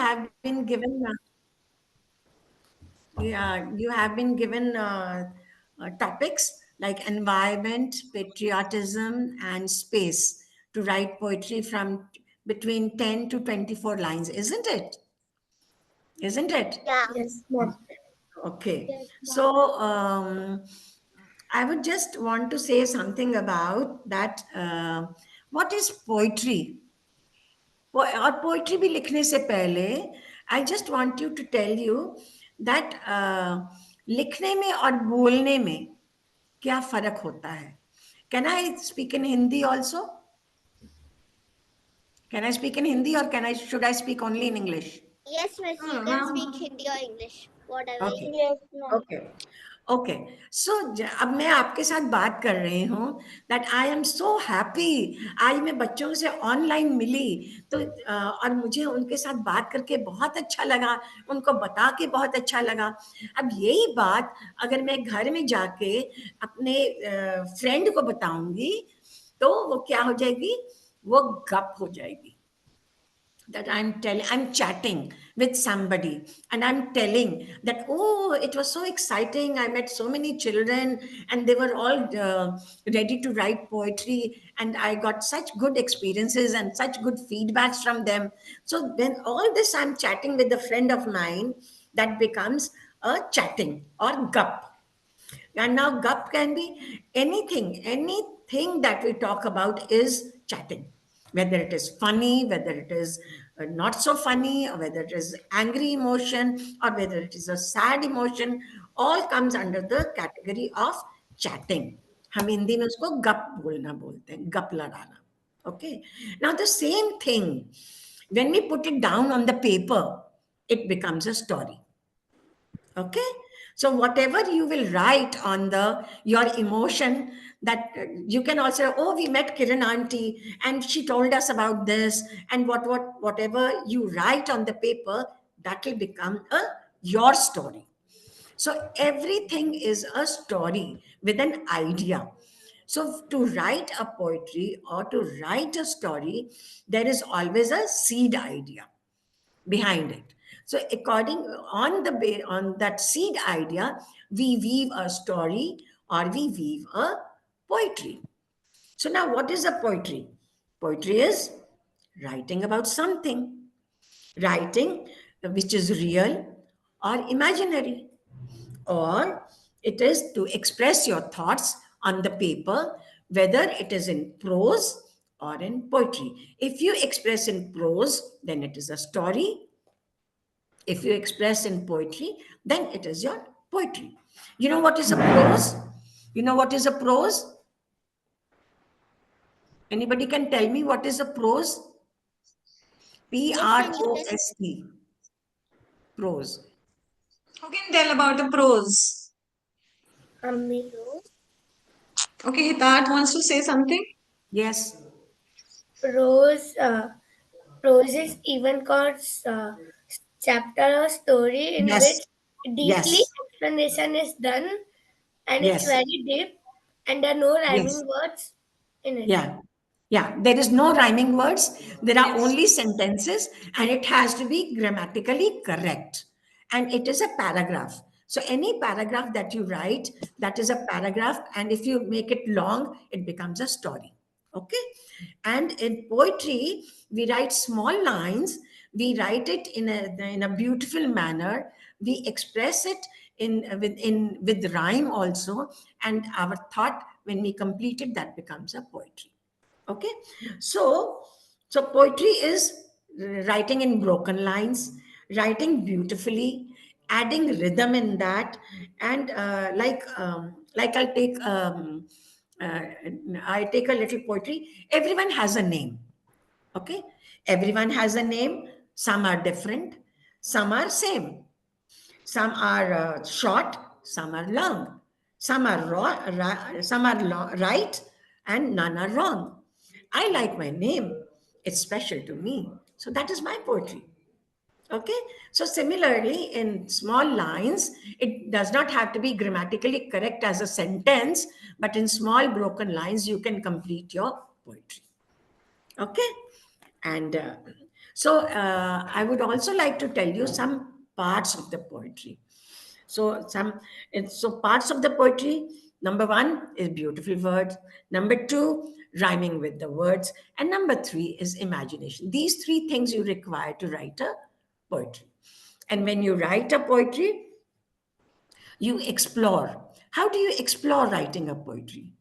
have been given topics like environment, patriotism, and space to write poetry from between 10 to 24 lines, isn't it? Isn't it? Yeah. Yes, ma'am. Okay. Yes, ma'am. So I would just want to say something about that. What is poetry? और poetry भी लिखने से पहले I just want you to tell you that लिखने में और बोलने में क्या फर्क होता है. Can I speak in Hindi also? Can I speak in Hindi और can I should I speak only in English? Yes, miss. You can speak Hindi or English, whatever okay, you. Yes, ma'am. Okay, okay. So अब मैं आपके साथ बात कर रही हूँ that I am so happy. आज मैं बच्चों से ऑनलाइन मिली तो और मुझे उनके साथ बात करके बहुत अच्छा लगा, उनको बता के बहुत अच्छा लगा. अब यही बात अगर मैं घर में जाके अपने फ्रेंड को बताऊंगी तो वो क्या हो जाएगी, वो गप हो जाएगी. That I'm chatting with somebody and I'm telling that, oh, it was so exciting. I met so many children and they were all ready to write poetry. And I got such good experiences and such good feedbacks from them. So when all this I'm chatting with a friend of mine, that becomes a chatting or gup. And now GUP can be anything. Anything that we talk about is chatting. Whether it is funny, whether it is not so funny, or whether it is angry emotion, or whether it is a sad emotion, all comes under the category of chatting. हम हिंदी में उसको गप बोलना बोलते हैं, गप लड़ाना. Okay. Now the same thing, when we put it down on the paper, it becomes a story. Okay. So whatever you will write on the your emotion, that you can also, oh, we met Kiran auntie and she told us about this, and whatever you write on the paper, that will become a your story. So everything is a story with an idea. So to write a poetry or to write a story, there is always a seed idea behind it. So according on that seed idea, we weave a story or we weave a poetry. So now what is a poetry? Poetry is writing about something, writing which is real or imaginary, or it is to express your thoughts on the paper, whether it is in prose or in poetry. If you express in prose, then it is a story. If you express in poetry, then it is your poetry. You know what is a prose? You know what is a prose? Anybody can tell me what is a prose? P Yes, R ma'am. You O can. S E. Prose. Who can tell about the prose? Ammi. Okay, Hitat wants to say something. Yes. Prose, prose is even called chapter or story in Yes. which deeply Yes. explanation is done and it's Yes. very deep and there are no Yes. rhyming words in it. Yeah. Yeah. There is no rhyming words. There are Yes. only sentences and it has to be grammatically correct. And it is a paragraph. So any paragraph that you write, that is a paragraph. And if you make it long, it becomes a story. Okay. And in poetry, we write small lines. We write it in a beautiful manner. We express it with rhyme also. And our thought, when we complete it, that becomes a poetry. Okay. So poetry is writing in broken lines, writing beautifully, adding rhythm in that, and like uh, I take a little poetry. Everyone has a name. Okay. Everyone has a name. Some are different, some are same. Some are short, some are long. Some are right, and none are wrong. I like my name. It's special to me. So that is my poetry. Okay. So similarly, in small lines, it does not have to be grammatically correct as a sentence, but in small broken lines, you can complete your poetry. Okay. And So I would also like to tell you some parts of the poetry. So so parts of the poetry. Number one is beautiful words. Number two, rhyming with the words, and number three is imagination. These three things you require to write a poetry. And when you write a poetry, you explore. How do you explore writing a poetry?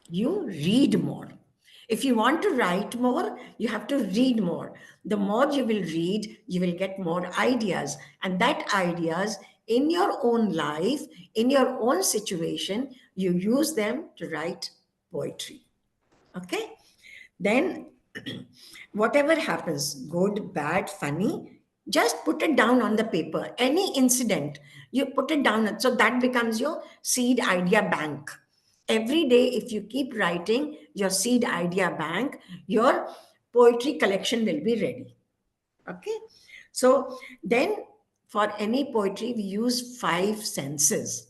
You read more. If you want to write more, you have to read more. The more you will read, you will get more ideas. And that ideas in your own life, in your own situation, you use them to write poetry. Okay? Then whatever happens, good, bad, funny, just put it down on the paper. Any incident, you put it down. So that becomes your seed idea bank. Every day, if you keep writing your seed idea bank, your poetry collection will be ready. Okay. So then for any poetry, we use five senses.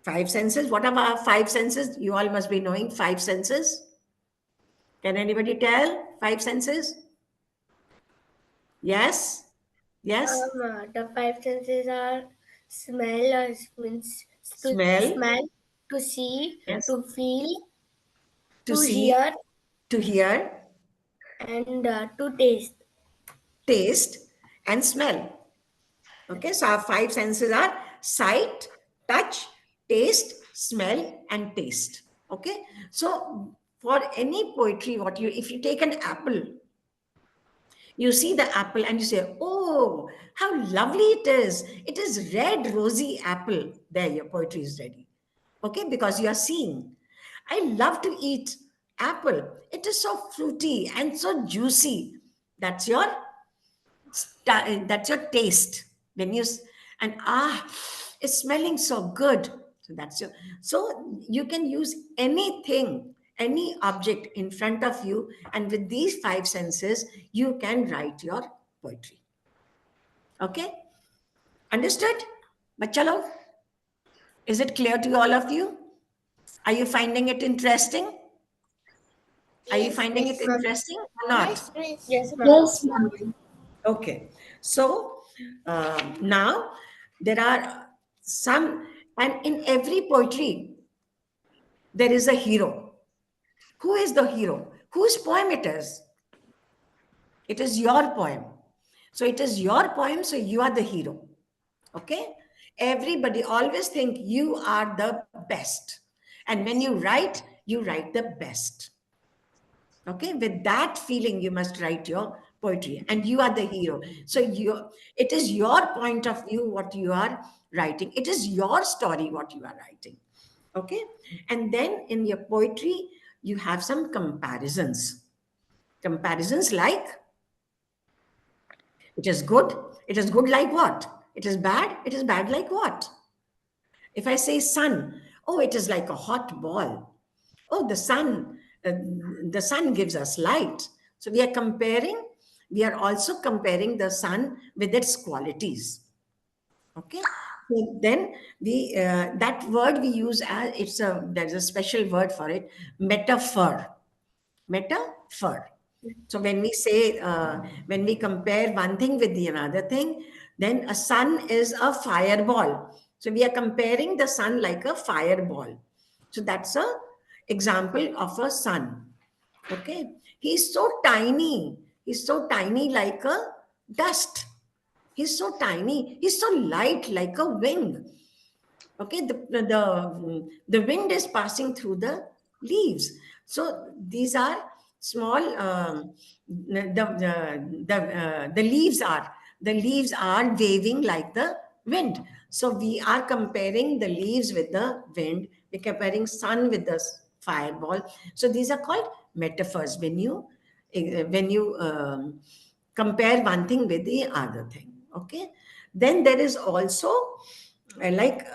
Five senses. What are our five senses? You all must be knowing five senses. Can anybody tell? Five senses? Yes? Yes? The five senses are smell, means to Smell? smell, to see, Yes. to feel, To to see, hear, to hear, and to taste. taste, and smell. Okay, so our five senses are sight, touch, taste, smell, and taste. Okay, so for any poetry, what you if you take an apple, you see the apple and you say, "Oh, how lovely it is! It is red, rosy apple." There, your poetry is ready. Okay, because you are seeing. I love to eat apple. It is so fruity and so juicy. That's your that's your taste. When and it's smelling so good. So that's your so you can use anything, any object in front of you, and with these five senses, you can write your poetry. Okay, understood? Bachalo, is it clear to all of you? Are you finding it interesting? Are you Yes, finding it Yes, miss. ma'am. interesting or not? Yes, miss. Yes, ma'am. Yes, ma'am. Okay. So now there are some, and in every poetry, there is a hero. Who is the hero? Whose poem it is? It is your poem. So it is your poem, so you are the hero. Okay? Everybody always think you are the best. And when you write the best. Okay, with that feeling you must write your poetry and you are the hero. So it is your point of view what you are writing, it is your story what you are writing. Okay, and then in your poetry you have some comparisons like it is good, it is good like what, it is bad like what. If I say sun, oh, it is like a hot ball. Oh, the sun gives us light. So we are also comparing the sun with its qualities. Okay. So then that word we use as there's a special word for it, metaphor. Metaphor. So when we compare one thing with the another thing, then a sun is a fireball. So we are comparing the sun like a fireball. So that's a example of a sun. Okay. He's so tiny. He's so tiny like a dust. He's so tiny. He's so light like a wing. Okay, the wind is passing through the leaves. So these are small the leaves are waving like the wind. So we are comparing the leaves with the wind, we're comparing sun with the fireball. So these are called metaphors when you compare one thing with the other thing. Okay, then there is also like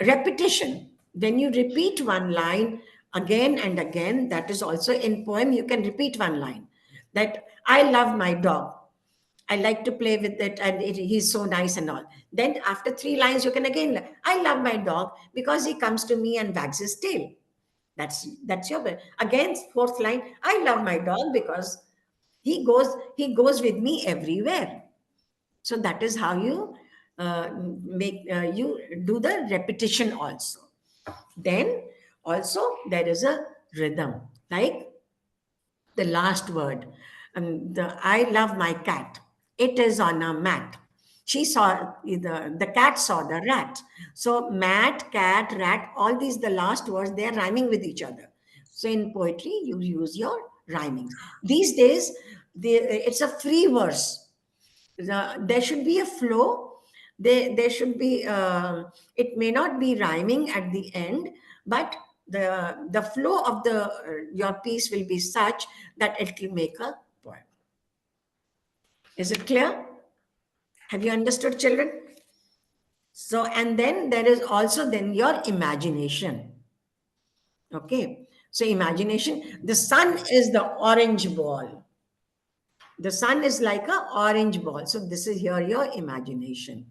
repetition. When you repeat one line again and again, that is also in poem, you can repeat one line. That I love my dog. I like to play with it and he's so nice and all. Then after three lines, you can again, I love my dog because he comes to me and wags his tail. That's your again fourth line. I love my dog because he goes with me everywhere. So that is how you make you do the repetition also. Then also there is a rhythm, like the last word. I love my cat. It is on a mat. She saw the cat saw the rat. So mat, cat, rat, all these the last words they are rhyming with each other. So in poetry you use your rhymings. These days it's a free verse. There should be a flow. There should be it may not be rhyming at the end, but the flow of the your piece will be such that it will make a poem. Is it clear? Have you understood, children? So and then there is also then your imagination. Okay, so imagination, the sun is the orange ball. The sun is like a orange ball. So this is here your imagination.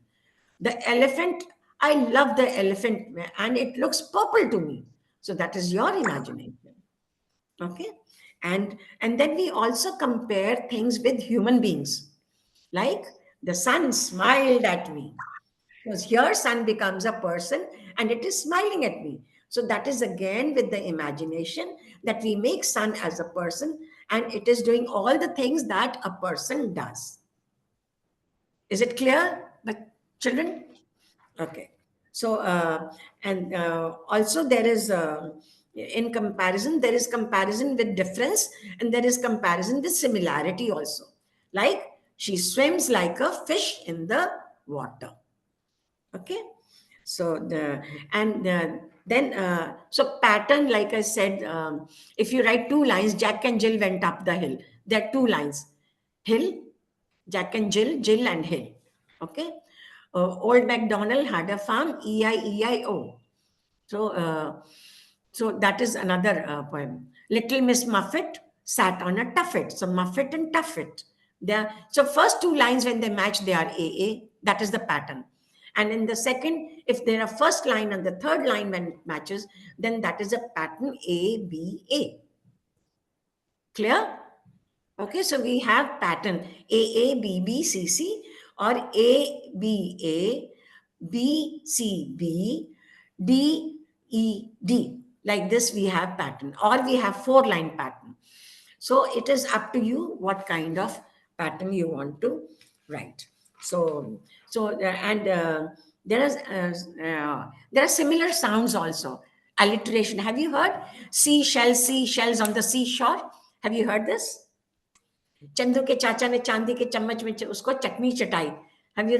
The elephant, I love the elephant and it looks purple to me. So that is your imagination. Okay. And then we also compare things with human beings. Like the sun smiled at me. Because here sun becomes a person and it is smiling at me. So that is again with the imagination that we make sun as a person and it is doing all the things that a person does. Is it clear, but children? Okay. So, and also there is, in comparison, there is comparison with difference and there is comparison with similarity also. Like she swims like a fish in the water. Okay. So then so pattern, like I said, if you write two lines, Jack and Jill went up the hill. There are two lines, hill, Jack and Jill, Jill and hill. Okay. Old MacDonald had a farm, E-I-E-I-O. So, so that is another poem. Little Miss Muffet sat on a tuffet. So Muffet and Tuffet. So first two lines when they match, they are A-A. That is the pattern. And in the second, if there are first line and the third line when it matches, then that is a pattern A-B-A. Clear? Okay, so we have pattern AABBCC or ABA, BCB, DED. Like this, we have pattern, or we have four-line pattern. So it is up to you what kind of pattern you want to write. And there are similar sounds also. Alliteration. Have you heard seashells on the seashore? Have you heard this? Chandu के चाचा ने चांदी के चम्मच में उसको चटनी चटाई. Have you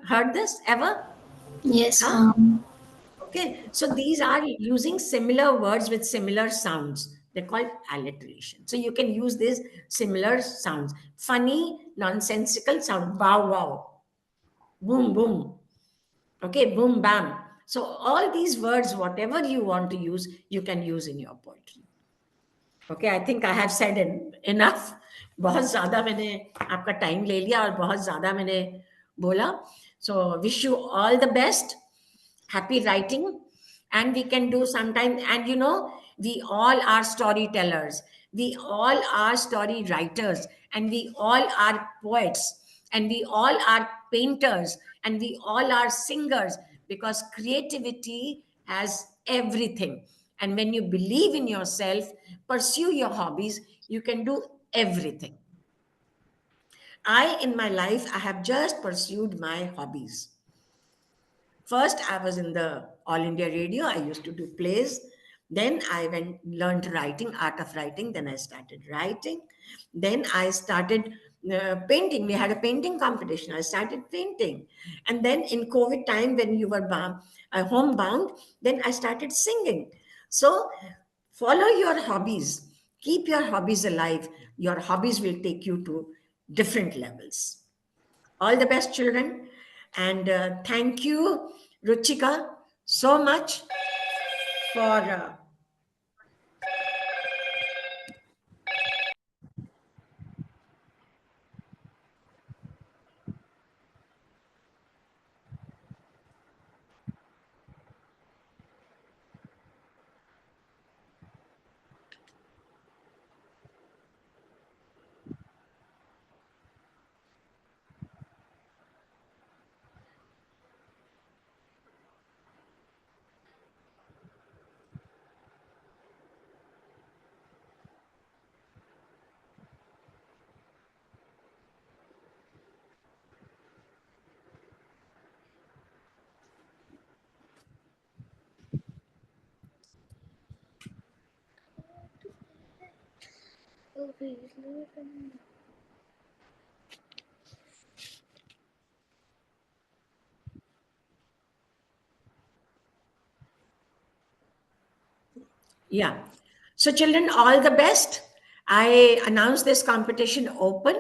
heard this ever? Yes, Huh? ma'am. Okay, so these are using similar words with similar sounds. They're called alliteration. So you can use these similar sounds. Funny, nonsensical sound. Wow, wow. Boom, boom. Okay, boom, bam. So all these words, whatever you want to use, you can use in your poetry. Okay I think I have said enough. बहुत ज़्यादा मैंने आपका time ले लिया और बहुत ज़्यादा मैंने बोला. So wish you all the best, happy writing, and we can do sometime. And we all are storytellers, we all are story writers, and we all are poets, and we all are painters, and we all are singers, because creativity has everything. And when you believe in yourself, pursue your hobbies, you can do everything. In my life, I have just pursued my hobbies. First, I was in the All India Radio. I used to do plays. Then I learned writing, art of writing. Then I started writing. Then I started painting. We had a painting competition. I started painting. And then in COVID time, when you were homebound, then I started singing. So follow your hobbies. Keep your hobbies alive. Your hobbies will take you to different levels. All the best, children. And thank you, Ruchika, so much for. Yeah. So, children, all the best. I announce this competition open.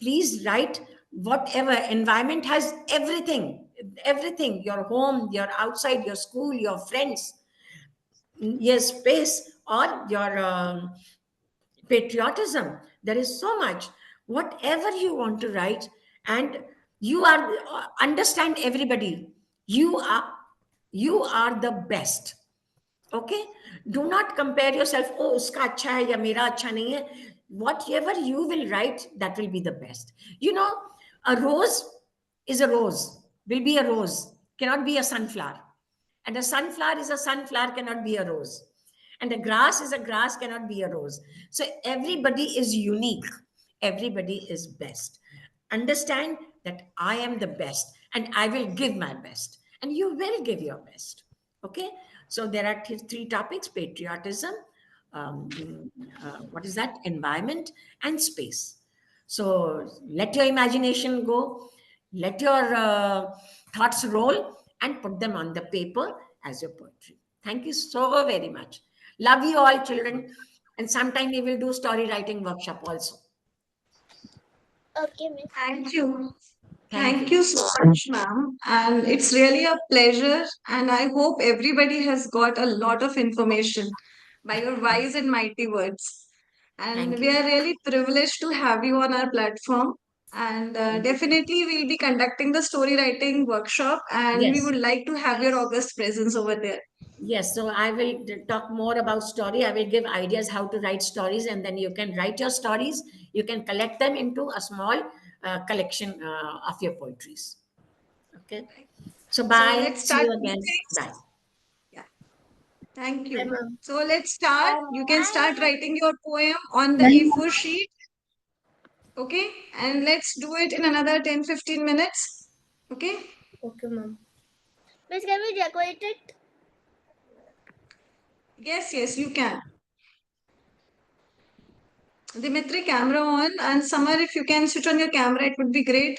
Please write whatever. Environment has everything, everything, your home, your outside, your school, your friends, your space, or your patriotism. There is so much. Whatever you want to write, and you are understand everybody. You are you are the best. Okay, do not compare yourself. Oh, uska acha hai ya mera acha nahi hai. Whatever you will write, that will be the best. You know, a rose is a rose, will be a rose, cannot be a sunflower. And a sunflower is a sunflower, cannot be a rose. And a grass is a grass, cannot be a rose. So everybody is unique, everybody is best. Understand that I am the best, and I will give my best, and you will give your best. Okay, so there are three topics: patriotism, what is that, environment, and space. So let your imagination go, let your thoughts roll, and put them on the paper as your poetry. Thank you so very much. Love you all, children. And sometime we will do story writing workshop also. Okay, Miss. Thank you. Thank Thank you. you so much, ma'am. And it's really a pleasure. And I hope everybody has got a lot of information by your wise and mighty words. And Thank we you. are really privileged to have you on our platform. And Thank you. definitely, we'll be conducting the story writing workshop. And we Yes. would like to have your August presence over there. Yes, so I will talk more about story. I will give ideas how to write stories, and then you can write your stories. You can collect them into a small collection of your poetries. Okay. So So bye. let's See start you with again. things. Bye. Yeah, thank Bye, you. Mom. So let's start. You can start writing your poem on the Bye. A4 sheet. Okay, and let's do it in another 10-15 minutes. Okay, Okay, Mom. Miss, can we decorate it? yes, you can. Dimitri, camera on, and Samar, if you can switch on your camera, it would be great.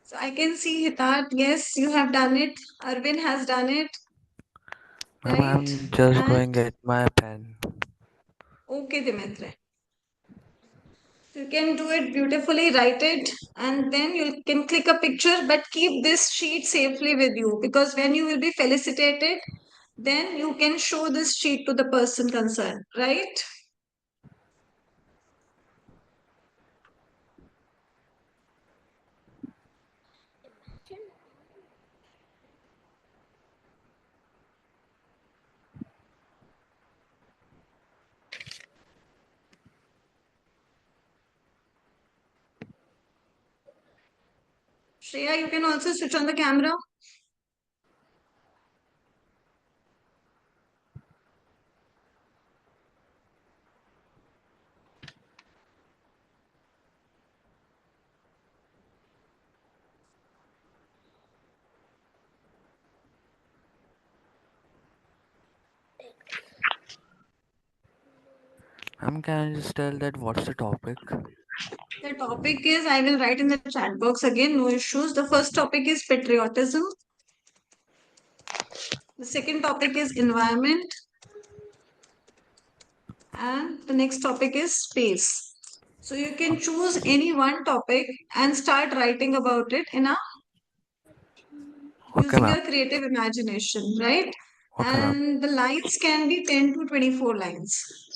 So I can see Hitat, yes, you have done it. Arvin has done it, Ma'am, right? I'm just And going get my pen. okay, Dimitri. You can do it beautifully, write it, and then you can click a picture, but keep this sheet safely with you because when you will be felicitated, then you can show this sheet to the person concerned, right? Shreya, you can also switch on the camera. Ma'am, can you just tell that what's the topic? The topic is, I will write in the chat box again, no issues. The first topic is patriotism. The second topic is environment. And the next topic is space. So you can choose any one topic and start writing about it in a Okay, using ma'am. your creative imagination, right? Okay, ma'am. And the lines can be 10 to 24 lines.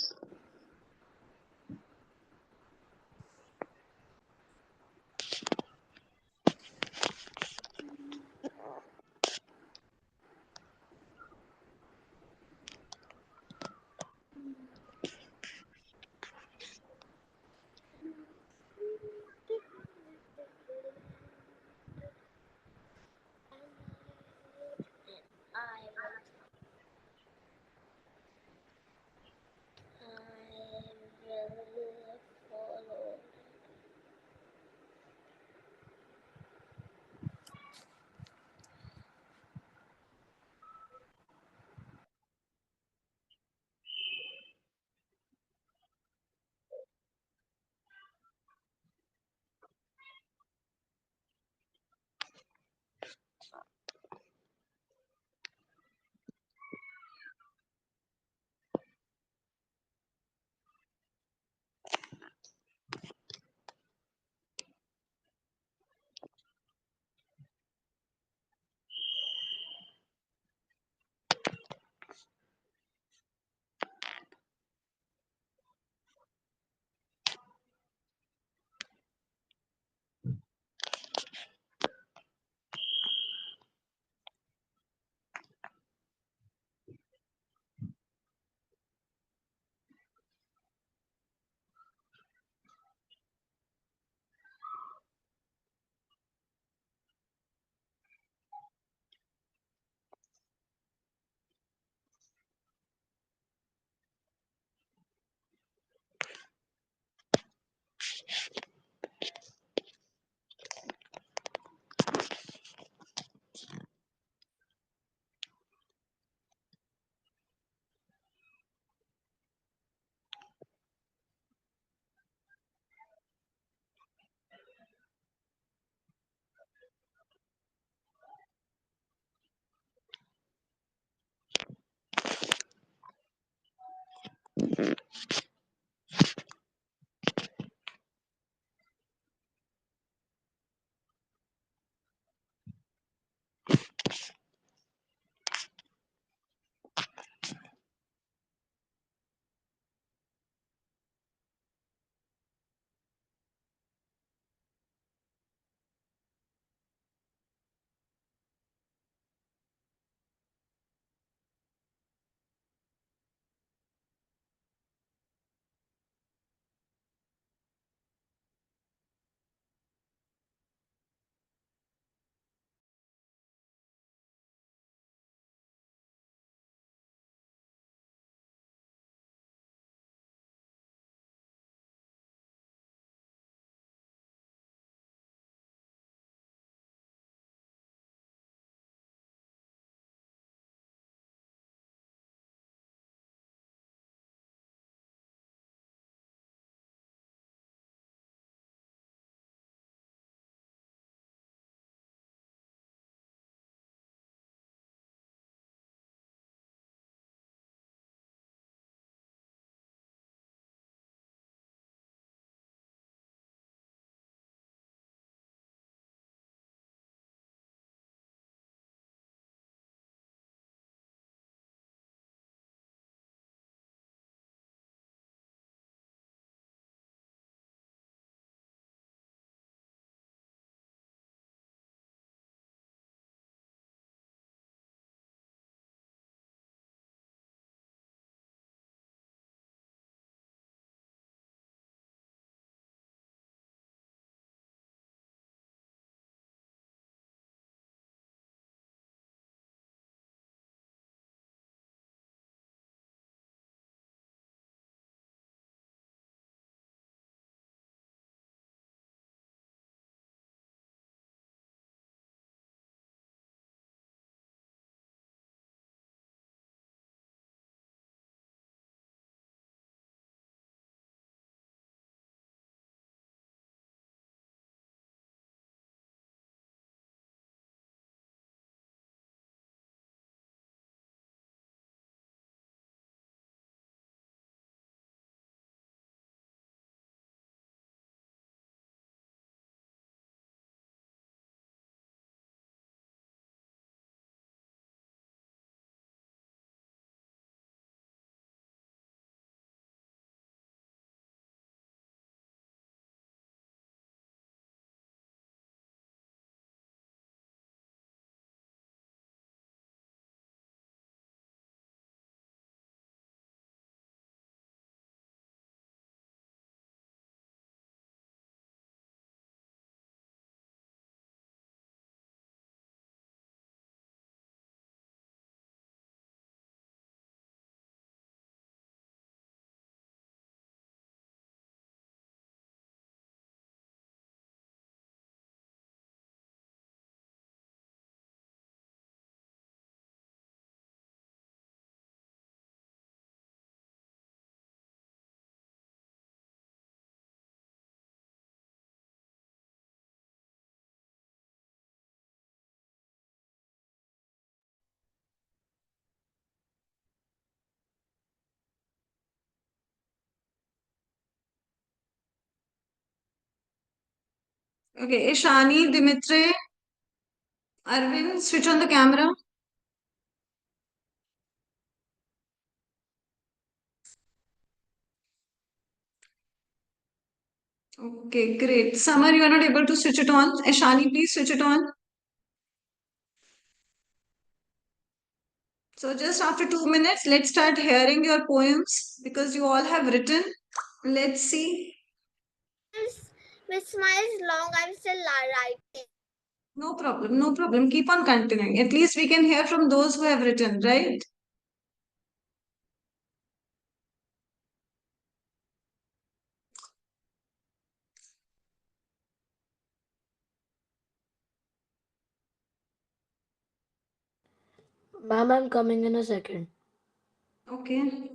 Okay, Ishani, Dimitri, Arvind, switch on the camera. Okay, great. Summer, you are not able to switch it on. Ishani, please switch it on. So just after 2 minutes, let's start hearing your poems because you all have written. Let's see. Miss Smile is long. I'm still writing. No problem, no problem. Keep on continuing. At least we can hear from those who have written, right? Ma'am, I'm coming in a second. Okay.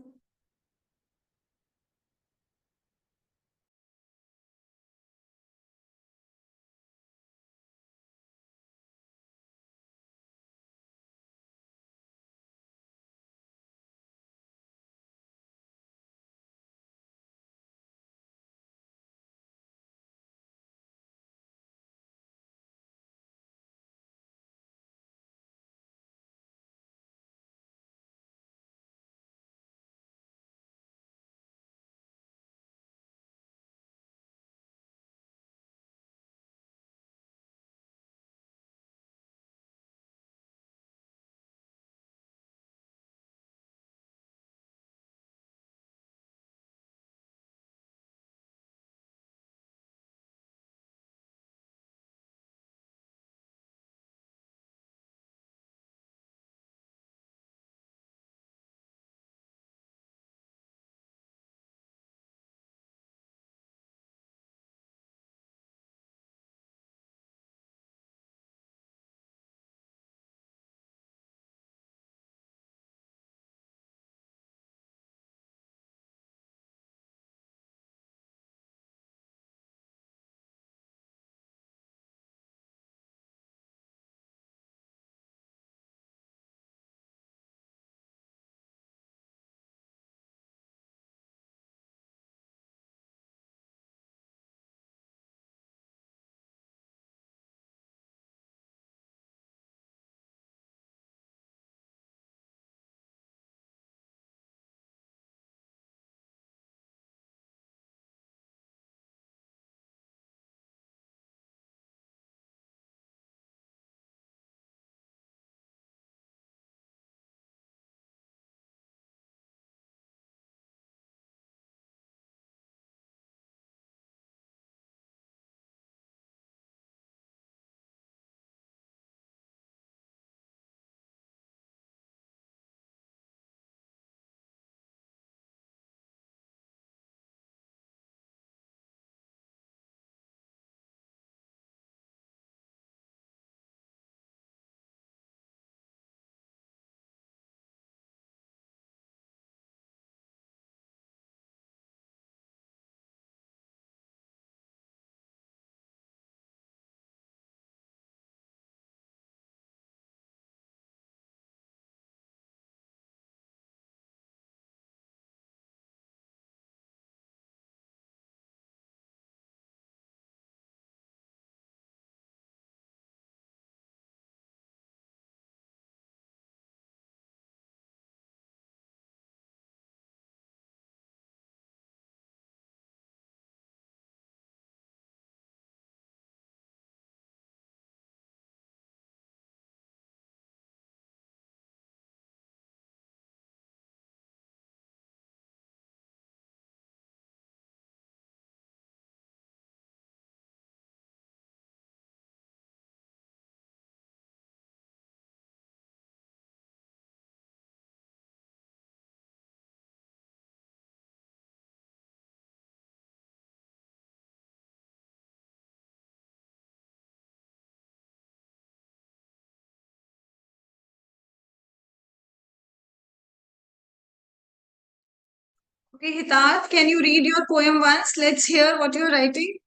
Okay, Hitat, can you read your poem once? Let's hear what you're writing.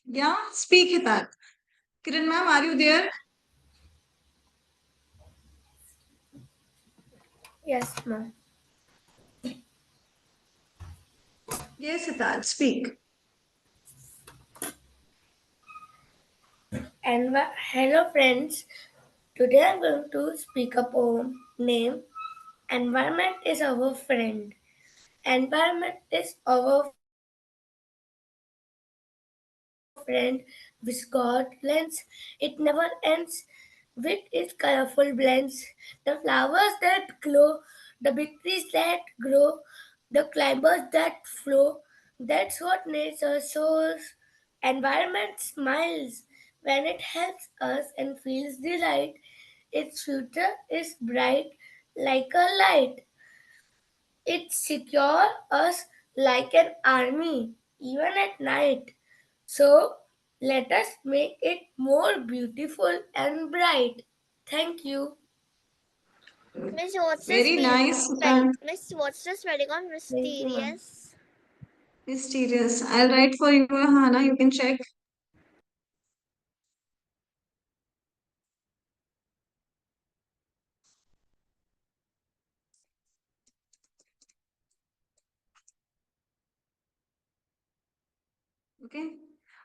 Yeah, speak, Hitat. Kiran ma'am, are you there? Yes, ma'am. Yes, Hitat, speak. Hello friends, today I'm going to speak a poem named Environment is Our Friend. Environment is our friend with God lens. It never ends with its colorful blends. The flowers that glow, the victories that grow, the climbers that flow. That's what nature shows. Environment smiles when it helps us and feels delight. Its future is bright like a light. It secures us like an army, even at night. So let us make it more beautiful and bright. Thank you. Miss, what's the Very nice. Miss, what's the spelling of Thank you, ma'am. mysterious? Mysterious. I'll write for you, Hana. You can check. Okay.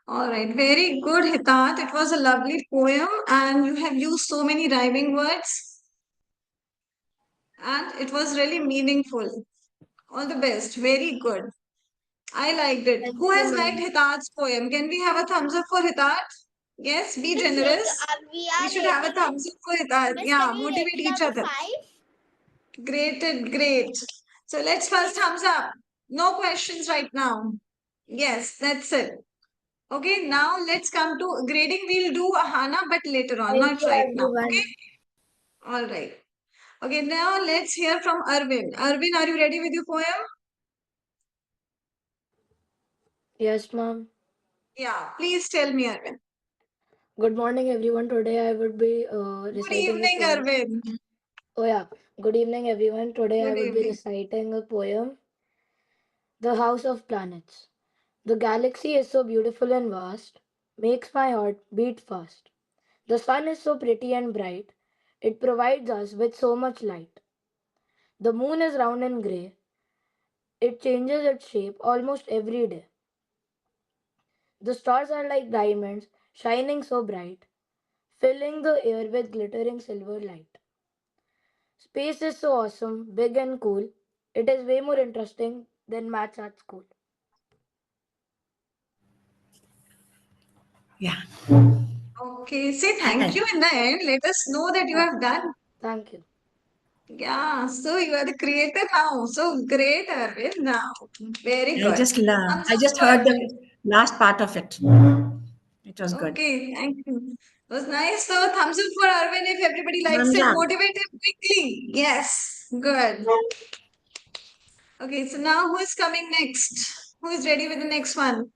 All right. Very good, Hitat. It was a lovely poem, and you have used so many rhyming words, and it was really meaningful. All the best. Very good. I liked it. Thank Who you, has liked ma'am. Hitat's poem? Can we have a thumbs up for Hitat? Yes, be Miss, rate, generous. we We are should have a rating it. thumbs up for Hitat. Miss, can Yeah, we rate motivate it each out of other. 5? Great. So let's first thumbs up. No questions right now. Yes, that's it. Okay, now let's come to grading. We'll do Ahana, but later on, Thank not you, right now. Okay, everyone. all right. Okay, now let's hear from Arvind. Arvind, are you ready with your poem? Yes, ma'am. Yeah, please tell me, Arvind. Good morning, everyone. Today I would be Good reciting a evening, poem. Arvind. Oh, yeah. Good evening, everyone. Today I Good would be evening. reciting a poem, The House of Planets. The galaxy is so beautiful and vast, makes my heart beat fast. The sun is so pretty and bright, it provides us with so much light. The moon is round and grey, it changes its shape almost every day. The stars are like diamonds, shining so bright, filling the air with glittering silver light. Space is so awesome, big and cool. It is way more interesting than maths at school. Yeah. Okay, say thank you And in the end. Let us know that you Yeah, have done. thank you. Yeah, so you are the creator now. So great, Arvind. Now, very good. Thumbs I up just for heard Arvind. the last part of it. It was good. Okay, thank you. It was nice. So, thumbs up for Arvind if everybody likes Thumbs it. up. Motivate him quickly. Yes, good. Okay, so now who is coming next? Who is ready with the next one?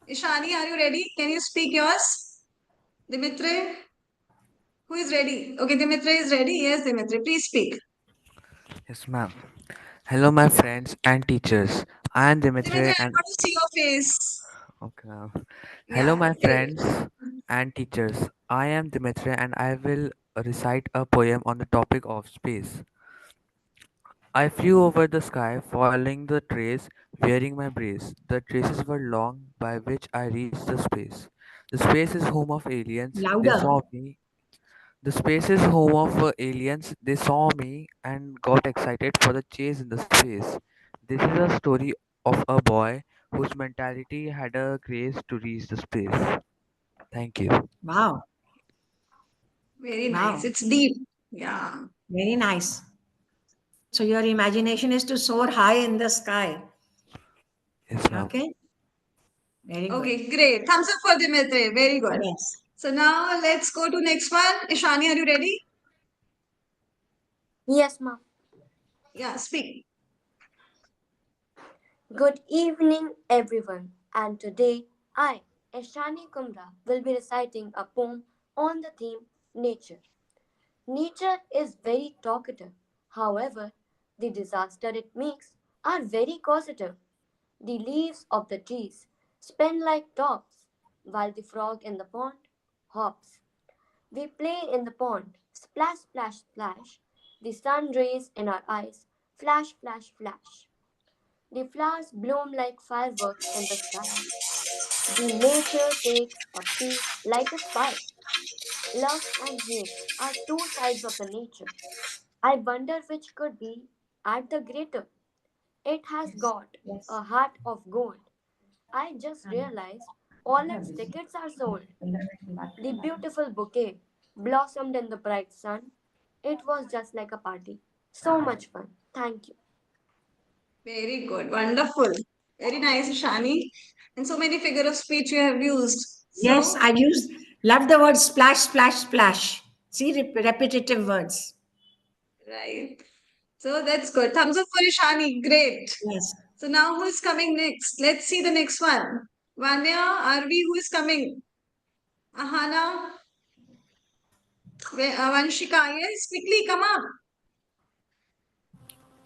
Ishani, are you ready? Can you speak yours? Dimitri, who is ready? Okay, Dimitri is ready. Yes, Dimitri, please speak. Yes, ma'am. Hello, my friends and teachers. I am Dimitri, Dimitri, I and want to see your face. okay, ma'am. Hello, Yeah, my great. friends and teachers. I am Dimitri, and I will recite a poem on the topic of space. I flew over the sky, following the trace, wearing my brace. The traces were long, by which I reached the space. The space is home of aliens. They Louder. saw me. The space is home of aliens. They saw me and got excited for the chase in the space. This is a story of a boy whose mentality had a grace to reach the space. Thank you. Wow. Very nice. Wow. It's deep. Yeah. Very nice. So your imagination is to soar high in the sky. Yes, ma'am. Okay. Very good. Okay, great. Thumbs up for Dimitri. Very good. Yes. So now let's go to next one. Ishani, are you ready? Yes, ma'am. Yeah, speak. Good evening, everyone. And today, I, Eshani Kumra, will be reciting a poem on the theme nature. Nature is very talkative. However, the disaster it makes are very causative. The leaves of the trees spin like tops, while the frog in the pond hops. We play in the pond, splash, splash, splash. The sun rays in our eyes, flash, flash, flash. The flowers bloom like fireworks in the sky. The nature takes a piece like a spy. Love and hate are two sides of the nature. I wonder which could be at the greater. It has Yes. got Yes. a heart of gold. I just realized all its tickets are sold. The beautiful bouquet blossomed in the bright sun. It was just like a party. So much fun. Thank you. Very good. Wonderful. Very nice, Shani. And so many figure of speech you have used. Yes, So, I use love the word splash, splash, splash. See repetitive words. right. So that's good. Thumbs up for you, Shani. Great. Yes. So now who is coming next? Let's see the next one. Vanya, Arvi, who is coming? Ahana, Vanshika, yes, quickly come up.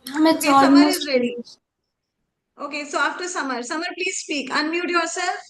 It's Okay, Summer is almost ready. finished. Okay, so after Summer, Summer, please speak. Unmute yourself.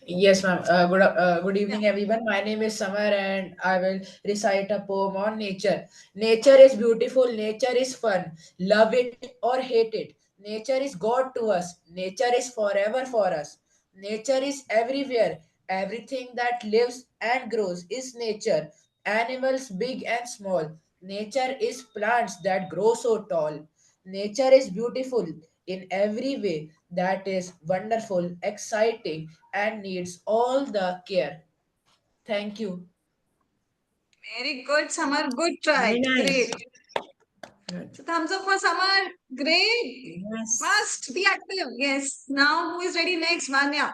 Yes, ma'am. Good Yeah. evening, everyone. My name is Samar, and I will recite a poem on nature. Nature is beautiful. Nature is fun. Love it or hate it. Nature is God to us. Nature is forever for us. Nature is everywhere. Everything that lives and grows is nature. Animals big and small. Nature is plants that grow so tall. Nature is beautiful in every way. That is wonderful, exciting, and needs all the care. Thank you. Very good, Summer. Good try. Very nice. Great. Good. So thumbs up for Summer. Great. Yes. Must be active. Yes. Now who is ready next? Vanya.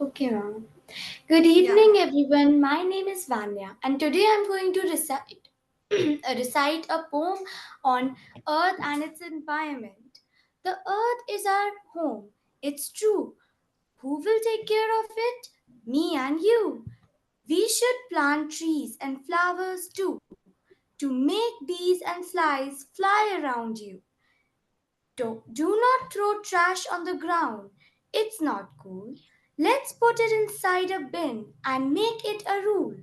Okay, ma'am. Good Yeah. evening, everyone. My name is Vanya, and today I'm going to recite recite a poem on Earth and its environment. The Earth is our home. It's true. Who will take care of it? Me and you. We should plant trees and flowers too to make bees and flies fly around you. Do not throw trash on the ground. It's not cool. Let's put it inside a bin and make it a rule.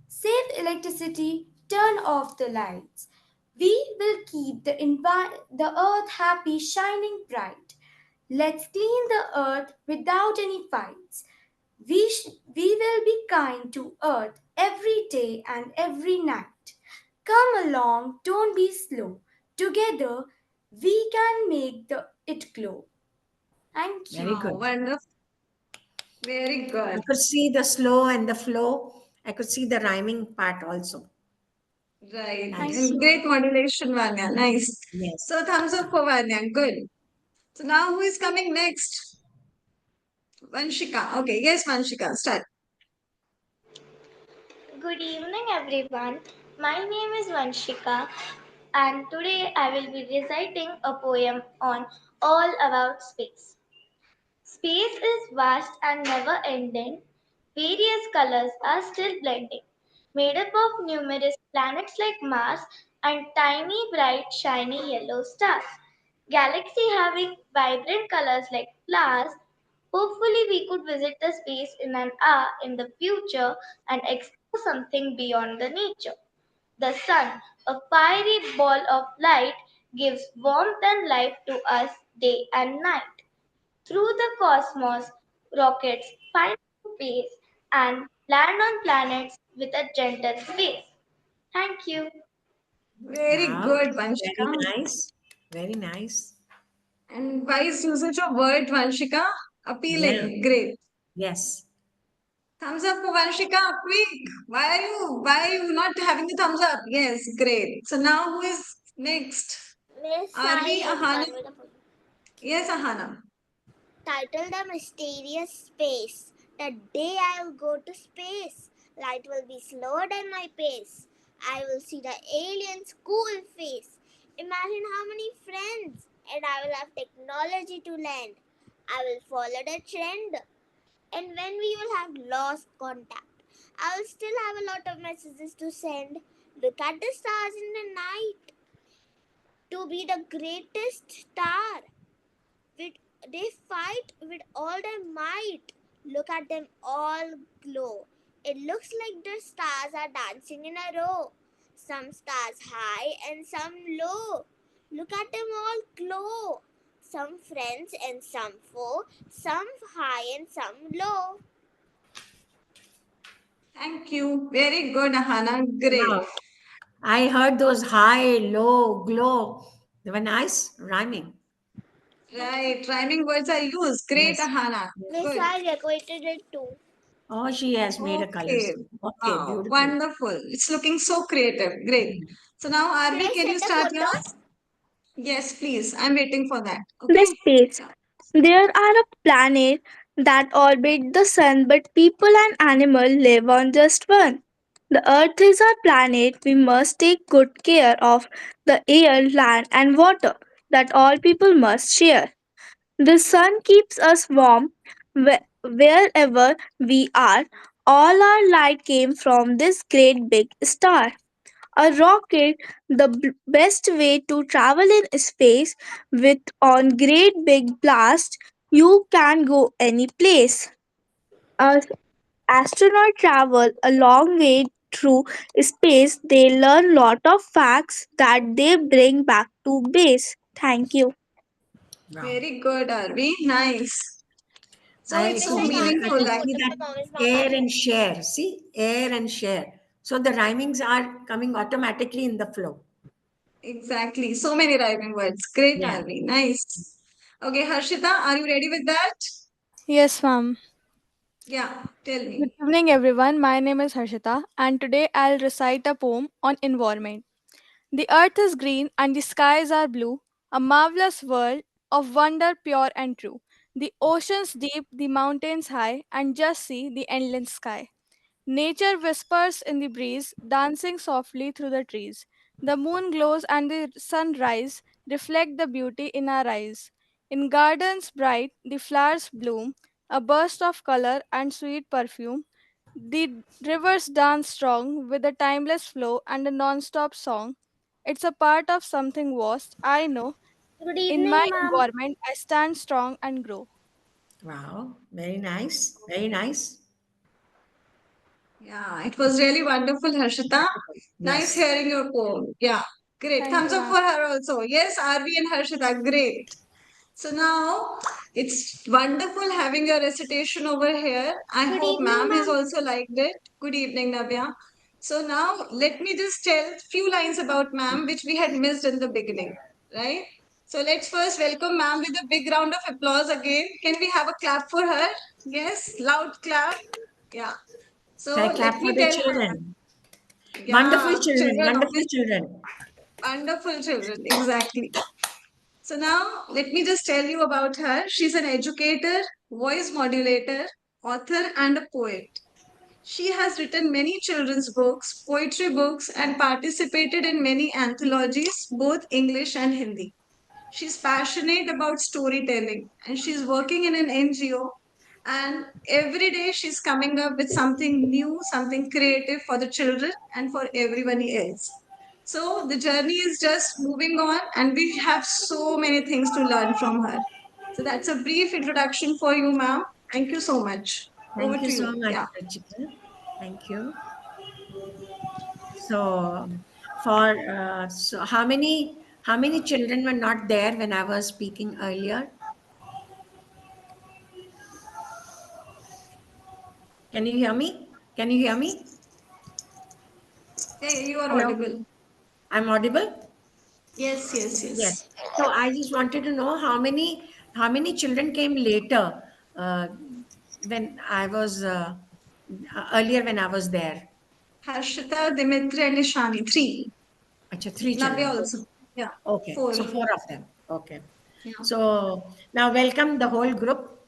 Save electricity, turn off the lights. We will keep the earth happy, shining bright. Let's clean the earth without any fights. We will be kind to earth every day and every night. Come along, don't be slow. Together, we can make it glow. Thank Very you. Wow. good. Wonderful. Very I good. could see the slow and the flow. I could see the rhyming part also. Right. Thank Nice. And you. great modulation, Vanya. Nice. Yes. So thumbs up for Vanya. Good. So now who is coming next? Vanshika. Okay. Yes, Vanshika. Start. Good evening, everyone. My name is Vanshika, and today I will be reciting a poem on all about space. Space is vast and never ending. Various colors are still blending, made up of numerous planets like Mars and tiny, bright, shiny yellow stars. Galaxy having vibrant colors like flowers. Hopefully, we could visit the space in an hour in the future and explore something beyond the nature. The sun, a fiery ball of light, gives warmth and life to us day and night. Through the cosmos, rockets find space and land on planets with a gentle space. Thank you. Very Wow. good, Very Vanshika. nice. Very nice. And wise usage of word, Vanshika. Yeah. Appealing. Great. Yes. Thumbs up for Vanshika. Quick. Why are you not having the thumbs up? Yes, great. So now who is next? Miss Are Sai we has Ahana? gone with a poem. Yes, Ahana. Titled The Mysterious Space. The day I will go to space, light will be slower than my pace. I will see the alien's cool face. Imagine how many friends, and I will have technology to lend. I will follow the trend, and when we will have lost contact, I will still have a lot of messages to send. Look at the stars in the night to be the greatest star. With, they fight with all their might. Look at them all glow. It looks like the stars are dancing in a row. Some stars high and some low. Look at them all glow. some friends and some foe, some high and some low. Thank you. Very good, Ahana. Great. Wow. I heard those high, low, glow. They were nice rhyming. Right. Rhyming words are used. Great, Yes. Ahana. Miss, Yes. Good. I decorated it too. Oh, she has made a colors. Okay. Okay, Wow. beautiful. Wonderful. It's looking so creative. Great. Mm. So now, Should Arvi, I can you set the start yours? photos? Yes, please. I'm waiting for that. The Okay. space. Yeah. There are a planet that orbit the sun, but people and animals live on just one. The Earth is our planet. We must take good care of the air, land, and water that all people must share. The sun keeps us warm wherever we are. All our light came from this great big star. A rocket, the best way to travel in space, with on great big blast, you can go any place. As astronauts travel a long way through space, they learn lot of facts that they bring back to base. Thank you. Wow. Very good, Arvi. Nice. So it's Miss, so I I meaningful can can't that. see put that the mommy's mama. air and share. See, air and share. So the rhymings are coming automatically in the flow. Exactly. So many rhyming words. Great, Yeah. Arvi. Nice. Okay, Harshita, are you ready with that? Yes, ma'am. Yeah, tell Good me. evening, everyone. My name is Harshita, and today I'll recite a poem on environment. The earth is green and the skies are blue, a marvelous world of wonder pure and true. The oceans deep, the mountains high, and just see the endless sky. Nature whispers in the breeze, dancing softly through the trees. The moon glows and the sunrise reflect the beauty in our eyes. In gardens bright, the flowers bloom, a burst of color and sweet perfume. The rivers dance strong with a timeless flow and a non-stop song. It's a part of something vast. I know. Good In my evening, ma'am. environment, I stand strong and grow. Wow. Very nice. Very nice. Yeah, it was really wonderful, Harshita. Nice Yes. hearing your poem. Yeah, great. Thank Thumbs you, up ma'am. for her also. Yes, Arvi and Harshita, great. So now it's wonderful having your recitation over here. I Good hope evening, ma'am has ma'am. also liked it. Good evening, Navya. So now let me just tell few lines about ma'am which we had missed in the beginning, right? So let's first welcome ma'am with a big round of applause again. Can we have a clap for her? Yes, loud clap. Yeah. Shall I So clap let for me the tell her. children? Wonderful Yeah, children. children, Wonderful obviously, children. wonderful children. Exactly. So now let me just tell you about her. She's an educator, voice modulator, author, and a poet. She has written many children's books, poetry books, and participated in many anthologies, both English and Hindi. She's passionate about storytelling and she's working in an NGO. And every day she's coming up with something new, something creative for the children and for everybody else. So the journey is just moving on, and we have so many things to learn from her. So that's a brief introduction for you, ma'am. Thank you so much. Over Thank you to so you. much, Yeah. Ruchita. Thank you. So, for so how many children were not there when I was speaking earlier? Can you hear me? Can you hear me? Yeah, you are Hello, audible. I'm audible. Yes, yes, Yes. yes. So I just wanted to know how many children came later when I was earlier when I was there. Harshita, Dimitri, and Ishani. Three. Acha, three Navya children. also. Yeah. Okay, Four. so four of them. Okay. Yeah. So now welcome the whole group.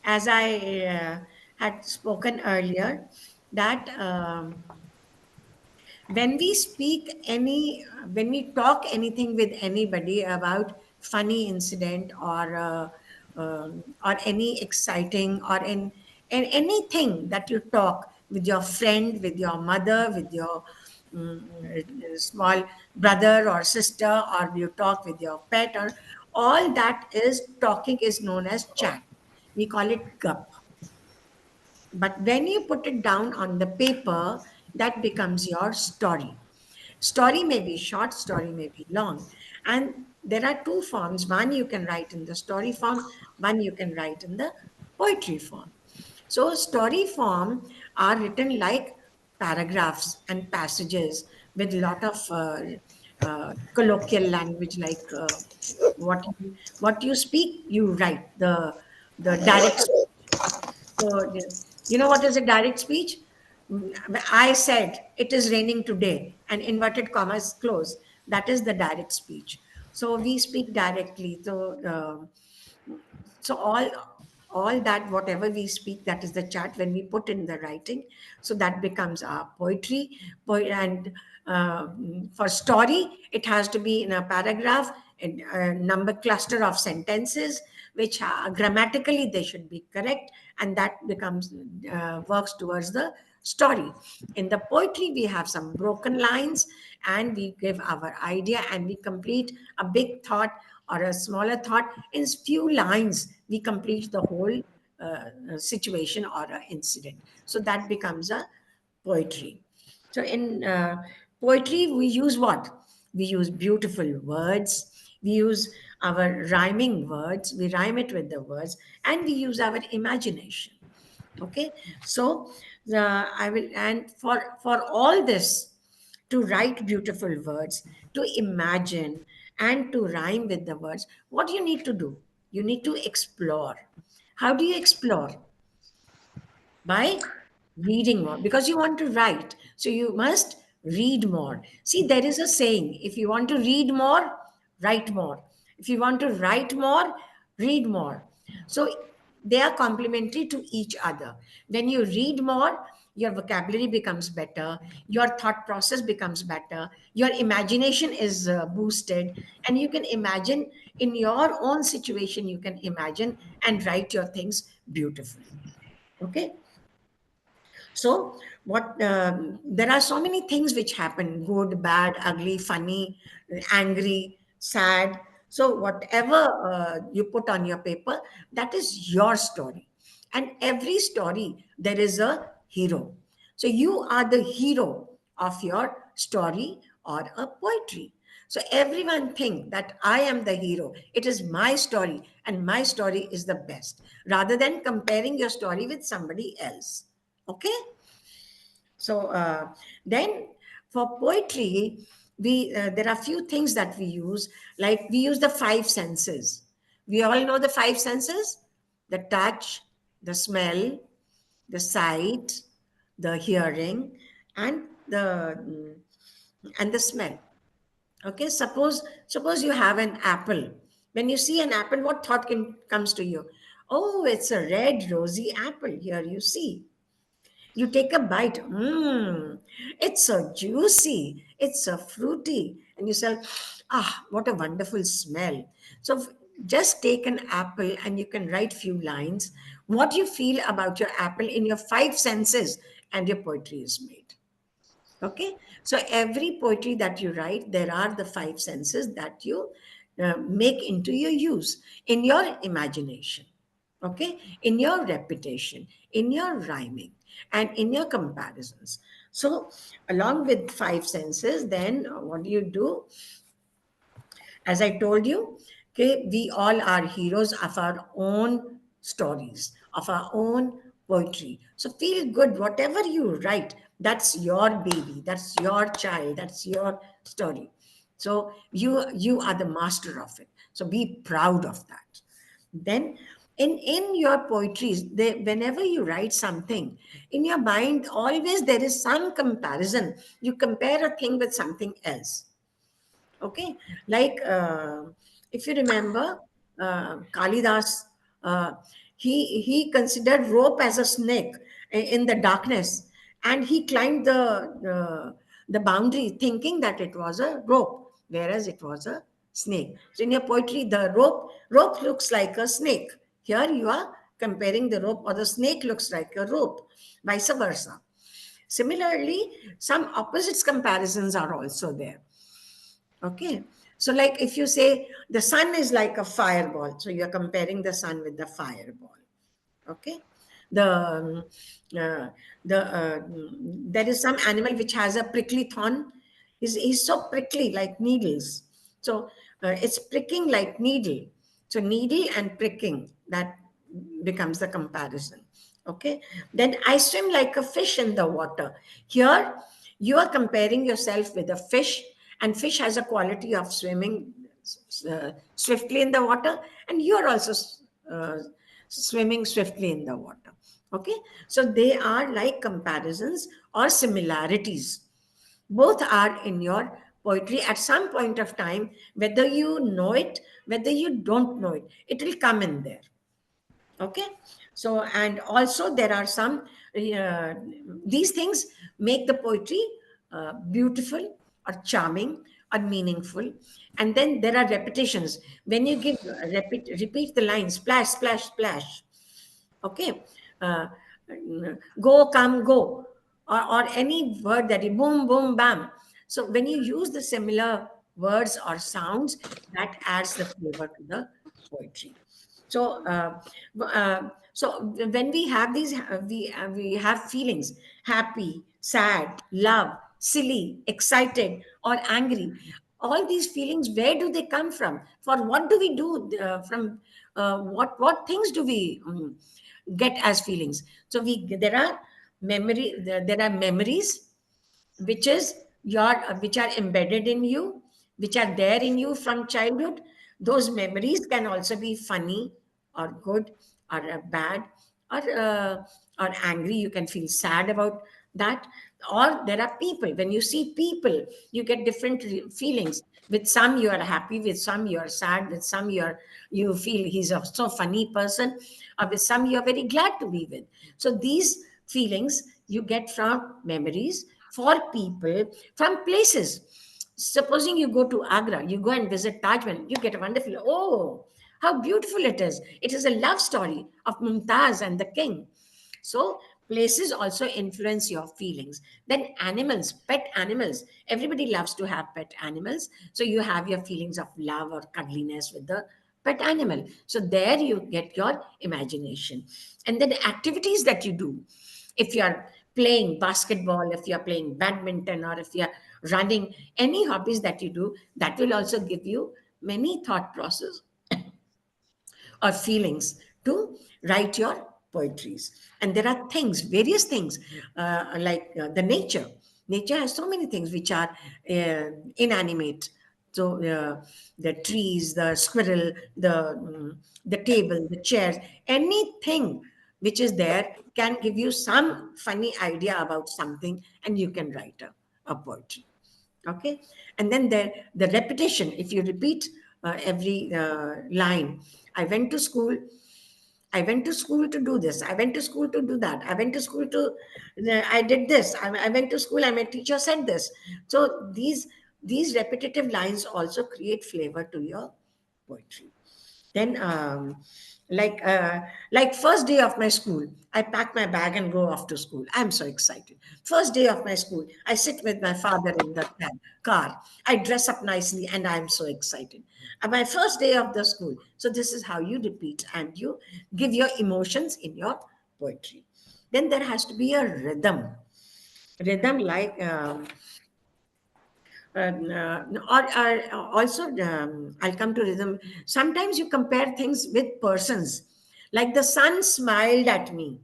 As I had spoken earlier, that when we speak when we talk anything with anybody about funny incident or any exciting and anything that you talk with your friend, with your mother, with your small brother or sister, or you talk with your pet, or all that is talking is known as chat. We call it gup. But when you put it down on the paper, that becomes your story. Story may be short, story may be long. And there are two forms. One you can write in the story form, one you can write in the poetry form. So story form are written like paragraphs and passages with lot of colloquial language, like what you speak, you write the direct speech. So, you know what is a direct speech? I said it is raining today, and inverted commas close. That is the direct speech. So we speak directly. So all that whatever we speak, that is the chat when we put in the writing. So that becomes our poetry. And for story, it has to be in a paragraph, in a number cluster of sentences, which are, grammatically they should be correct, and that becomes works towards the story. In the poetry, we have some broken lines, and we give our idea, and we complete a big thought or a smaller thought in few lines. We complete the whole situation or a incident. So that becomes a poetry. So in poetry, we use what? We use beautiful words. We use our rhyming words. We rhyme it with the words, and we use our imagination. Okay, so I will, and for all this, to write beautiful words, to imagine, and to rhyme with the words, what do you need to do? You need to explore. How do you explore? By reading more, because you want to write, so you must read more. See, there is a saying: if you want to read more, write more. If you want to write more, read more. So they are complementary to each other. When you read more, your vocabulary becomes better, your thought process becomes better, your imagination is boosted, and you can imagine in your own situation, you can imagine and write your things beautifully. Okay, so what there are so many things which happen: good, bad, ugly, funny, angry, sad. So whatever you put on your paper, that is your story. And every story, there is a hero. So you are the hero of your story or a poetry. So everyone think that I am the hero. It is my story, and my story is the best, rather than comparing your story with somebody else. Okay, so then for poetry, we there are few things that we use, like we use the five senses. We all know the five senses: the touch, the smell, the sight, the hearing, and the smell. Okay, suppose you have an apple. When you see an apple, what thought comes to you? Oh, it's a red rosy apple. Here you see, you take a bite. It's so juicy. It's so fruity. And you say, ah, what a wonderful smell. So just take an apple and you can write few lines. What you feel about your apple in your five senses, and your poetry is made. Okay, so every poetry that you write, there are the five senses that you make into your use in your imagination. Okay, in your repetition, in your rhyming, and in your comparisons. So along with five senses, then what do you do? As I told you, okay, we all are heroes of our own stories, of our own poetry. So feel good, whatever you write, that's your baby, that's your child, that's your story. So you are the master of it. So be proud of that. Then in your poetries, whenever you write something, in your mind, always there is some comparison. You compare a thing with something else. Okay, like if you remember, Kalidas, uh, he considered rope as a snake in the darkness, and he climbed the boundary thinking that it was a rope, whereas it was a snake. So in your poetry, the rope looks like a snake. Here you are comparing the rope, or the snake looks like a rope, vice versa. Similarly, some opposites comparisons are also there. Okay. So, like if you say the sun is like a fireball, so you're comparing the sun with the fireball. Okay. The there is some animal which has a prickly thorn. He's so prickly like needles. So It's pricking like needle. So needle and pricking, that becomes the comparison. Okay. Then I swim like a fish in the water. Here you are comparing yourself with a fish, and fish has a quality of swimming swiftly in the water, and you are also uh, swimming swiftly in the water. Okay. So they are like comparisons or similarities. Both are in your poetry at some point of time, whether you know it, whether you don't know it, it will come in there. Okay. So, and also there are some uh, these things make the poetry beautiful or charming or meaningful. And then there are repetitions. When you give repeat the line, splash splash splash. Okay. uh, Go come go, or any word that you boom boom bam. So when you use the similar words or sounds, that adds the flavor to the poetry. So when we have these we have feelings: happy, sad, love, silly, excited, or angry. All these feelings, where do they come from? For what do we do from what things do we get as feelings? So we there are there are memories, which is your which are embedded in you, which are there in you from childhood. Those memories can also be funny or good or bad or angry. You can feel sad about that. Or there are people, when you see people, you get different feelings. With some you are happy, with some you are sad, with some you feel he's a so funny person, or with some you are very glad to be with. So these feelings you get from memories, for people, from places. Supposing you go to Agra, you go and visit Taj Mahal, you get a wonderful, oh, how beautiful it is. It is a love story of Mumtaz and the king. So places also influence your feelings. Then animals, pet animals. Everybody loves to have pet animals. So you have your feelings of love or cuddliness with the pet animal. So there you get your imagination. And then activities that you do. If you are playing basketball, if you are playing badminton, or if you are running, any hobbies that you do, that will also give you many thought process or feelings to write your poetries. And there are things, various things, like the nature. Nature has so many things which are inanimate. So the trees, the squirrel, the table, the chairs, anything which is there can give you some funny idea about something, and you can write a poetry. Okay. And then the repetition, if you repeat every line. I went to school, I went to school to do this, I went to school to do that, I went to school to I did this, I went to school and my teacher said this. So these repetitive lines also create flavor to your poetry. Then like first day of my school, I pack my bag and go off to school. I'm so excited. First day of my school, I sit with my father in the car. I dress up nicely and I'm so excited. And my first day of the school. So this is how you repeat and you give your emotions in your poetry. Then there has to be a rhythm like or also I'll come to rhythm. Sometimes you compare things with persons, like the sun smiled at me.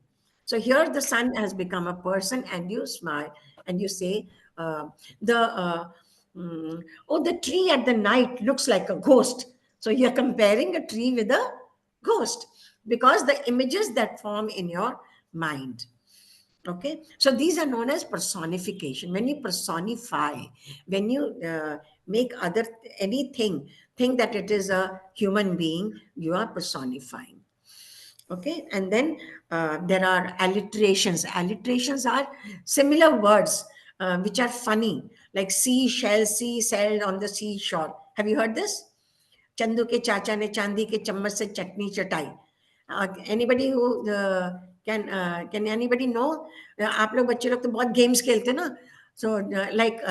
So here the sun has become a person, and you smile and you say, the oh, the tree at the night looks like a ghost. So you're comparing a tree with a ghost, because the images that form in your mind. Okay, so these are known as personification. When you personify, when you make other anything think that it is a human being, you are personifying. Okay. And then there are alliterations. Alliterations are similar words which are funny, like seashell, sea sailed on the seashore. Have you heard this? Chandu के चाचा ने चांदी के चम्मच से चटनी चटाई. Anybody who can anybody know? आप लोग बच्चे लोग तो बहुत गेम्स खेलते हैं ना. So like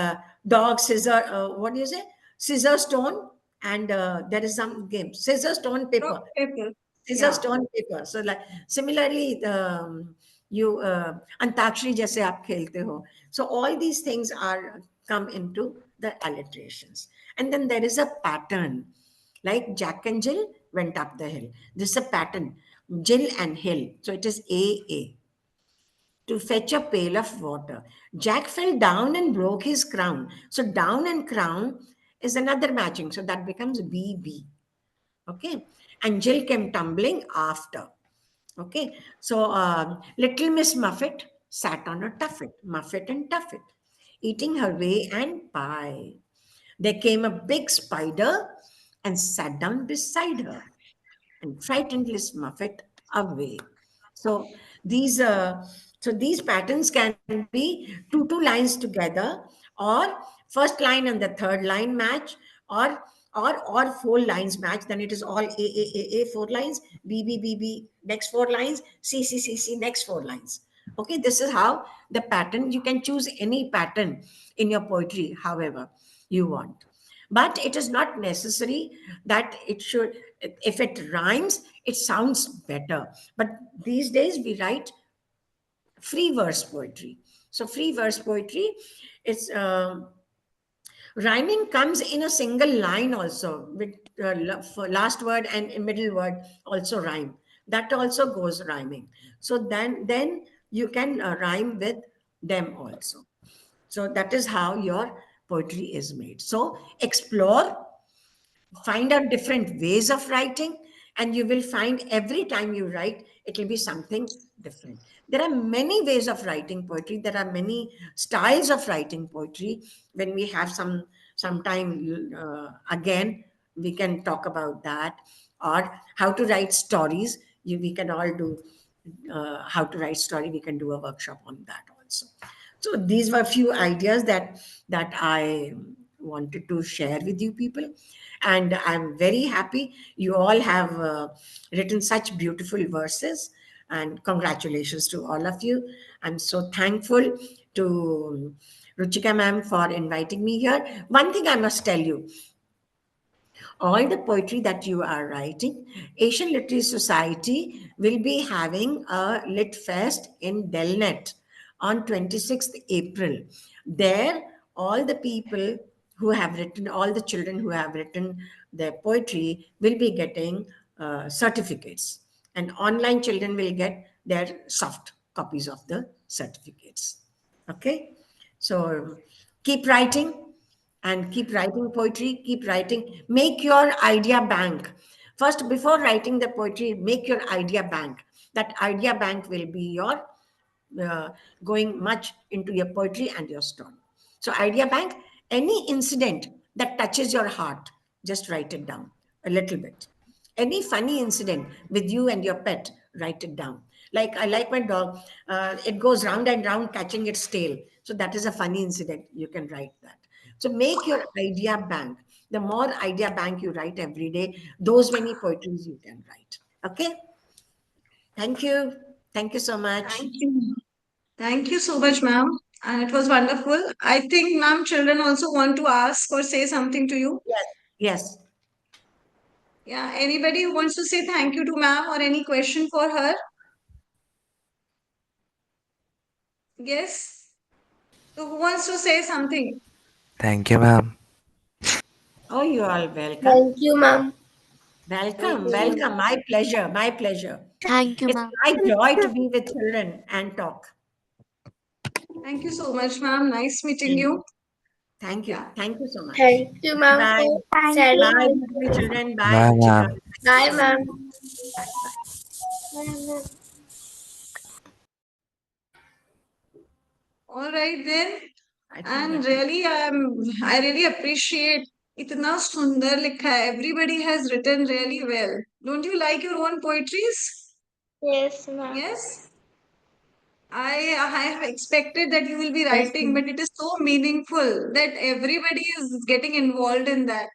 dog scissor, what do you say, scissor stone, and there is some game, scissor stone paper. Rock, paper. Scissor Yeah. stone paper. So like similarly you antakshari jaise aap khelte ho. So all these things are come into the alliterations. And then there is a pattern, like Jack and Jill went up the hill. This is a pattern, Jill and Hill. So it is A. To fetch a pail of water. Jack fell down and broke his crown. So down and crown is another matching. So that becomes B. Okay. And Jill came tumbling after. Okay. So little Miss Muffet sat on a tuffet, Muffet and Tuffet, eating her way and pie. There came a big spider and sat down beside her and frightened Miss Muffet away. So these these patterns can be two lines together, or first line and the third line match, or or four lines match. Then it is all A, four lines, B next four lines, C next four lines. Okay, this is how the pattern. You can choose any pattern in your poetry, however you want, but it is not necessary that it should. If it rhymes, it sounds better. But these days we write free verse poetry. So free verse poetry, it's rhyming comes in a single line also, with for last word and middle word also rhyme. That also goes rhyming. So then you can rhyme with them also. So that is how your poetry is made. So explore, find out different ways of writing, and you will find every time you write it will be something different. There are many ways of writing poetry, there are many styles of writing poetry. When we have some time again, we can talk about that, or how to write stories. We can all do how to write story, we can do a workshop on that also. So these were a few ideas that I wanted to share with you people, and I'm very happy you all have written such beautiful verses, and congratulations to all of you. I'm so thankful to Ruchika ma'am for inviting me here. One thing I must tell you, all the poetry that you are writing, Asian Literary Society will be having a Lit Fest in Delnet on 26th April. There, all the people who have written, all the children who have written their poetry will be getting certificates, and online children will get their soft copies of the certificates. Okay, so keep writing, and keep writing poetry, keep writing. Make your idea bank. First, before writing the poetry, make your idea bank. That idea bank will be your uh, going much into your poetry and your story. So, idea bank, any incident that touches your heart, just write it down a little bit. Any funny incident with you and your pet, write it down. Like I like my dog, it goes round and round catching its tail. So, that is a funny incident. You can write that. So, make your idea bank. The more idea bank you write every day, those many poetries you can write. Okay. Thank you. Thank you so much. Thank you. Thank you so much, ma'am. And it was wonderful. I think, ma'am, children also want to ask or say something to you. Yes. Yes. Yeah, anybody who wants to say thank you to ma'am or any question for her? Yes. So who wants to say something? Thank you, ma'am. Oh, you are welcome. Thank you, ma'am. Welcome, Thank you, ma'am. welcome. My pleasure, my pleasure. Thank you, It's ma'am. my joy to be with children and talk. Thank you so much, ma'am. Nice meeting Thank you. you. Thank you. Yeah. Thank you so much. Thank you, ma'am, Bye. for Thank you, sharing Bye, this. beautiful children. Bye, Bye, Ruchika. ma'am. Thank you Bye, so much. ma'am. Bye. Bye. ma'am. All right then. I think And that. really, I really appreciate. इतना सुंदर लिखा है. Everybody has written really well. Don't you like your own poetries? Yes, ma'am. Yes. I have expected that you will be Yes, writing, ma'am. but it is so meaningful that everybody is getting involved in that.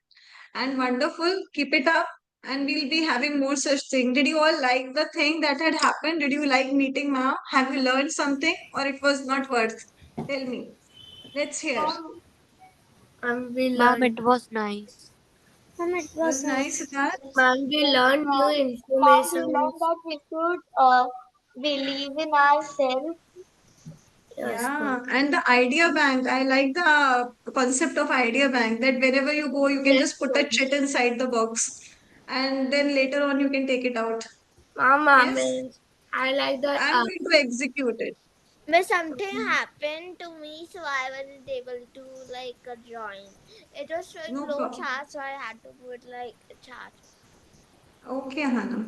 And wonderful. Keep it up. And we'll be having more such thing. Did you all like the thing that had happened? Did you like meeting ma'am? Have you learned something or it was not worth? Tell me. Let's hear. Ma'am, We Ma'am, it learned. was nice. ma'am, it Was was nice, nice. Siddharth? Ma'am, we Yes, learned new ma'am. Ma'am, we information. learned that we should believe in ourselves Yes, Yeah, ma'am. and the idea bank. I like the concept of idea bank that wherever you go, you can Yes, just put a ma'am. chit inside the box, and then later on you can take it out. Mama Yes, means I like that. I'm going to execute it. But something happened to me, so I wasn't able to like join. It was showing No low problem. charge, so I had to put like a charge. Okay, Hannah.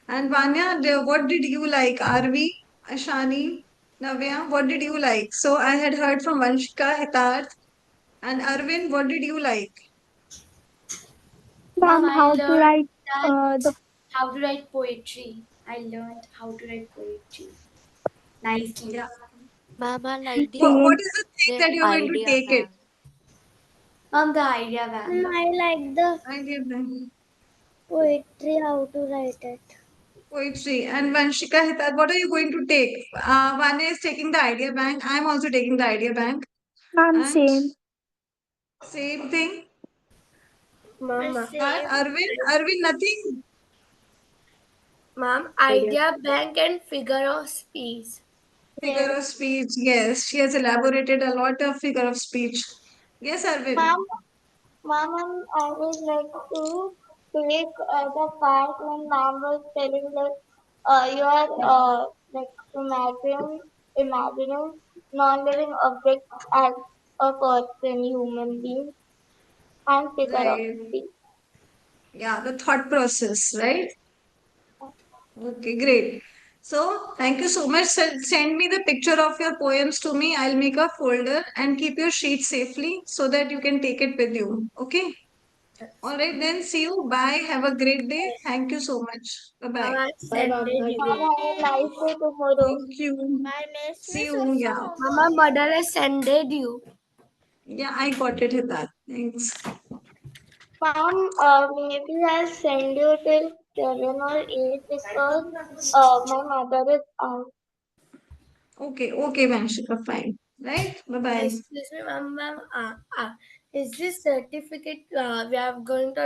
And Vanya, what did you like? Arvi, Ashani, Navya, what did you like? So I had heard from Vanshika, Hitarth, and Arvind, what did you like? Mom, Ma'am, I how to learned write that the how to write poetry. I learned how to write poetry nicely. Yeah. Mama like the What same. is the thing that you're going to idea take it? bank. Mom, the idea bank. I like the Idea bank. poetry, how to write it. Poetry. And Vanshika, Hitarth, what are you going to take? Vanya is taking the idea bank. I'm also taking the idea bank. Ma'am, And same. same thing. The Mama. same. Arvind, nothing. Mom, Idea. idea bank and figure of speech. Figure of speech. Yes, she has elaborated a lot of figure of speech. Yes, Arvind. Mom, Mom, I would like to take the part when Mom was telling like you are like imagining non-living objects as a person, human being, and figure of Right. speech. Yeah, the thought process, right? Okay, great. So, thank you so much. Send me the picture of your poems to me. I'll make a folder and keep your sheet safely so that you can take it with you. Okay. All right, then see you. Bye. Have a great day. Thank you so much. Bye bye. Mama Bye, ma'am. sended Thank you. you. Mom, have a nice day tomorrow. Thank you. My See miss you. also Yeah. Mama homework. mother has sended you. Yeah, I got it, Hidat. Thanks. Mom, maybe I'll send you till 7 or 8 because my mother is out. Okay. Okay, Vanshika. Fine. Right? Bye bye. Excuse me, ma'am. Is this certificate we are going to